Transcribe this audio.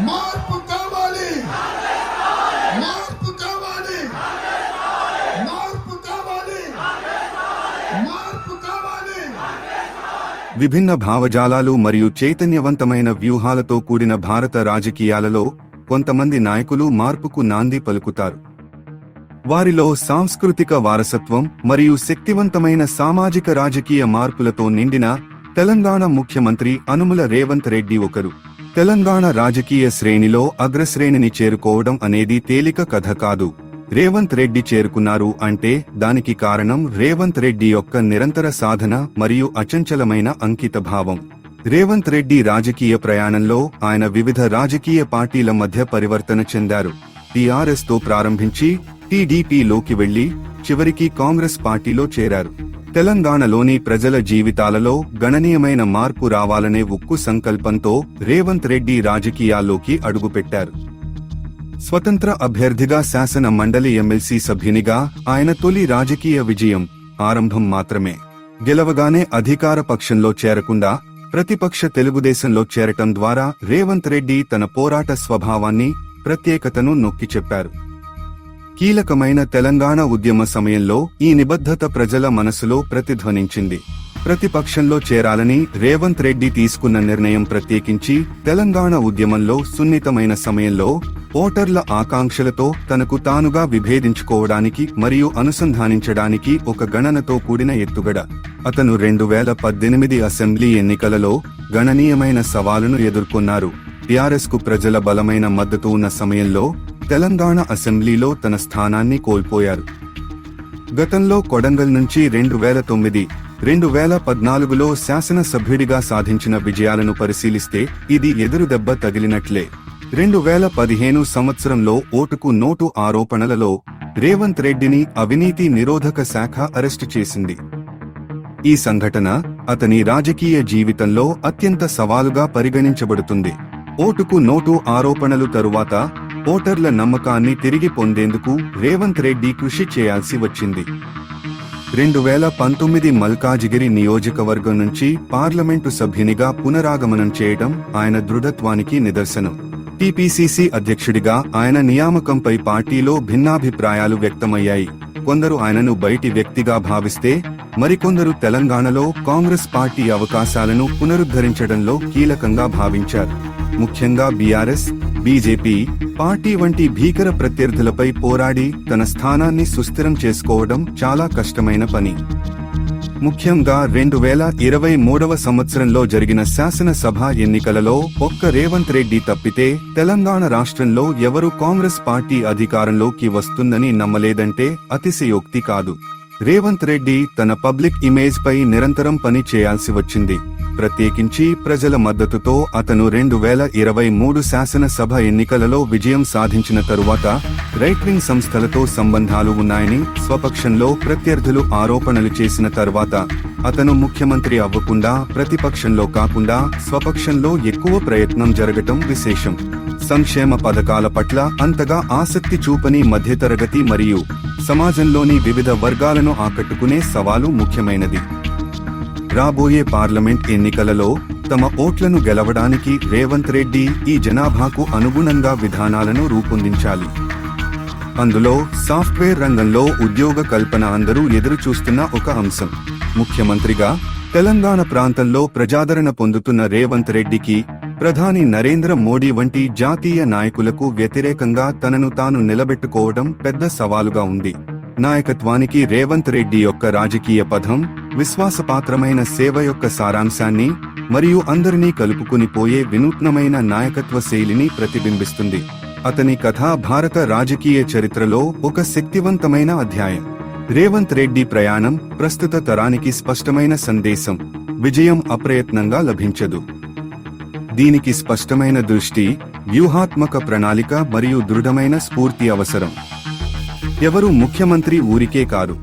మార్పు కావాలి, మార్పు కావాలి, మార్పు కావాలి, మార్పు కావాలి. విభిన్న భావజాలాలు మరియు చైతన్యవంతమైన వ్యూహాలతో కూడిన భారత రాజకీయాలలో కొంతమంది నాయకులు మార్పుకు నాంది పలుకుతారు. వారిలో సాంస్కృతిక వారసత్వం మరియు శక్తివంతమైన సామాజిక రాజకీయ మార్పులతో నిండిన తెలంగాణ ముఖ్యమంత్రి అనుముల రేవంత్ రెడ్డి ఒకరు. తెలంగాణ రాజకీయ శ్రేణిలో అగ్రశ్రేణిని చేరుకోవడం అనేది తేలిక కథ కాదు. రేవంత్ రెడ్డి చేరుకున్నారు అంటే దానికి కారణం రేవంత్ రెడ్డి యొక్క నిరంతర సాధన మరియు అచంచలమైన అంకితభావం. రేవంత్ రెడ్డి రాజకీయ ప్రయాణంలో ఆయన వివిధ రాజకీయ పార్టీల మధ్య పరివర్తన చెందారు. టీఆర్ఎస్ తో ప్రారంభించి టీడీపీలోకి వెళ్లి చివరికి కాంగ్రెస్ పార్టీలో చేరారు. తెలంగాణలోని ప్రజల జీవితాలలో గణనీయమైన మార్పు రావాలనే ఉక్కు సంకల్పంతో రేవంత్ రెడ్డి రాజకీయాల్లోకి అడుగుపెట్టారు. స్వతంత్ర అభ్యర్థిగా శాసన మండలి ఎమ్మెల్సీ సభ్యునిగా ఆయన తొలి రాజకీయ విజయం ఆరంభం మాత్రమే. గెలవగానే అధికార పక్షంలో చేరకుండా ప్రతిపక్ష తెలుగుదేశంలో చేరటం ద్వారా రేవంత్ రెడ్డి తన పోరాట స్వభావాన్ని, ప్రత్యేకతను నొక్కి చెప్పారు. కీలకమైన తెలంగాణ ఉద్యమ సమయంలో ఈ నిబద్ధత ప్రజల మనసులో ప్రతిధ్వనించింది. ప్రతిపక్షంలో చేరాలని రేవంత్ రెడ్డి తీసుకున్న నిర్ణయం ప్రత్యేకించి తెలంగాణ ఉద్యమంలో సున్నితమైన సమయంలో ఓటర్ల ఆకాంక్షలతో తనకు తానుగా విభేదించుకోవడానికి మరియు అనుసంధానించడానికి ఒక గణనతో కూడిన ఎత్తుగడ. అతను 2018 అసెంబ్లీ ఎన్నికలలో గణనీయమైన సవాలును ఎదుర్కొన్నారు. టీఆర్ఎస్ కు ప్రజల బలమైన మద్దతు ఉన్న సమయంలో తెలంగాణ అసెంబ్లీలో తన స్థానాన్ని కోల్పోయారు. గతంలో కొడంగల్ నుంచి 2009, 2014లో శాసనసభ్యుడిగా సాధించిన విజయాలను పరిశీలిస్తే ఇది ఎదురుదెబ్బ తగిలినట్లే. 2015 సంవత్సరంలో ఓటుకు నోటు ఆరోపణలలో రేవంత్ రెడ్డిని అవినీతి నిరోధక శాఖ అరెస్టు చేసింది. ఈ సంఘటన అతని రాజకీయ జీవితంలో అత్యంత సవాలుగా పరిగణించబడుతుంది. ఓటుకు నోటు ఆరోపణలు తరువాత ఓటర్ల నమ్మకాన్ని తిరిగి పొందేందుకు రేవంత్ రెడ్డి కృషి చేయాల్సి వచ్చింది. 2019 మల్కాజిగిరి నియోజకవర్గం నుంచి పార్లమెంటు సభ్యునిగా పునరాగమనం చేయడం ఆయన దృఢత్వానికి నిదర్శనం. టీపీసీసీ అధ్యక్షుడిగా ఆయన నియామకంపై పార్టీలో భిన్నాభిప్రాయాలు వ్యక్తమయ్యాయి. కొందరు ఆయనను బయటి వ్యక్తిగా భావిస్తే మరికొందరు తెలంగాణలో కాంగ్రెస్ పార్టీ అవకాశాలను పునరుద్ధరించడంలో కీలకంగా భావించారు. ముఖ్యంగా బీఆర్ఎస్, బీజేపీ పార్టీ వంటి భీకర ప్రత్యర్థులపై పోరాడి తన స్థానాన్ని సుస్థిరం చేసుకోవడం చాలా కష్టమైన పని. ముఖ్యంగా 2023 సంవత్సరంలో జరిగిన శాసనసభ ఎన్నికలలో ఒక్క రేవంత్ రెడ్డి తప్పితే తెలంగాణ రాష్ట్రంలో ఎవరు కాంగ్రెస్ పార్టీ అధికారంలోకి వస్తుందని నమ్మలేదంటే అతిశయోక్తి కాదు. రేవంత్ రెడ్డి తన పబ్లిక్ ఇమేజ్ పై నిరంతరం పని చేయాల్సి వచ్చింది. ప్రత్యేకించి ప్రజల మద్దతుతో అతను 2023 శాసనసభ ఎన్నికలలో విజయం సాధించిన తరువాత రైట్ వింగ్ సంస్థలతో సంబంధాలు ఉన్నాయని స్వపక్షంలో ప్రత్యర్థులు ఆరోపణలు చేసిన తరువాత అతను ముఖ్యమంత్రి అవ్వకుండా ప్రతిపక్షంలో కాకుండా స్వపక్షంలో ఎక్కువ ప్రయత్నం జరగటం విశేషం. సంక్షేమ పథకాల పట్ల అంతగా ఆసక్తి చూపని మధ్యతరగతి మరియు సమాజంలోని వివిధ వర్గాలను ఆకట్టుకునే సవాలు ముఖ్యమైనది. రాబోయే పార్లమెంట్ ఎన్నికలలో తమ ఓట్లను గెలవడానికి రేవంత్ రెడ్డి ఈ జనాభాకు అనుగుణంగా విధానాలను రూపొందించాలి. అందులో సాఫ్ట్వేర్ రంగంలో ఉద్యోగ కల్పన అందరూ ఎదురు చూస్తున్న ఒక అంశం. ముఖ్యమంత్రిగా తెలంగాణ ప్రాంతంలో ప్రజాదరణ పొందుతున్న రేవంత్ రెడ్డికి ప్రధాని నరేంద్ర మోడీ వంటి జాతీయ నాయకులకు వ్యతిరేకంగా తనను తాను నిలబెట్టుకోవడం పెద్ద సవాలుగా ఉంది. నాయకత్వానికి రేవంత్ రెడ్డి యొక్క రాజకీయ పథం విశ్వాసపాత్రమైన సేవ యొక్క సారాంశాన్ని మరియు అందరినీ కలుపుకుని పోయే వినూత్నమైన నాయకత్వ శైలిని ప్రతిబింబిస్తుంది. అతని కథ భారత రాజకీయ చరిత్రలో ఒక శక్తివంతమైన అధ్యాయం. రేవంత్ రెడ్డి ప్రయాణం ప్రస్తుత తరానికి స్పష్టమైన సందేశం. విజయం అప్రయత్నంగా లభించదు. దీనికి స్పష్టమైన దృష్టి, వ్యూహాత్మక ప్రణాళిక మరియు దృఢమైన స్ఫూర్తి అవసరం. ఎవరు ముఖ్యమంత్రి ఊరికే కారు.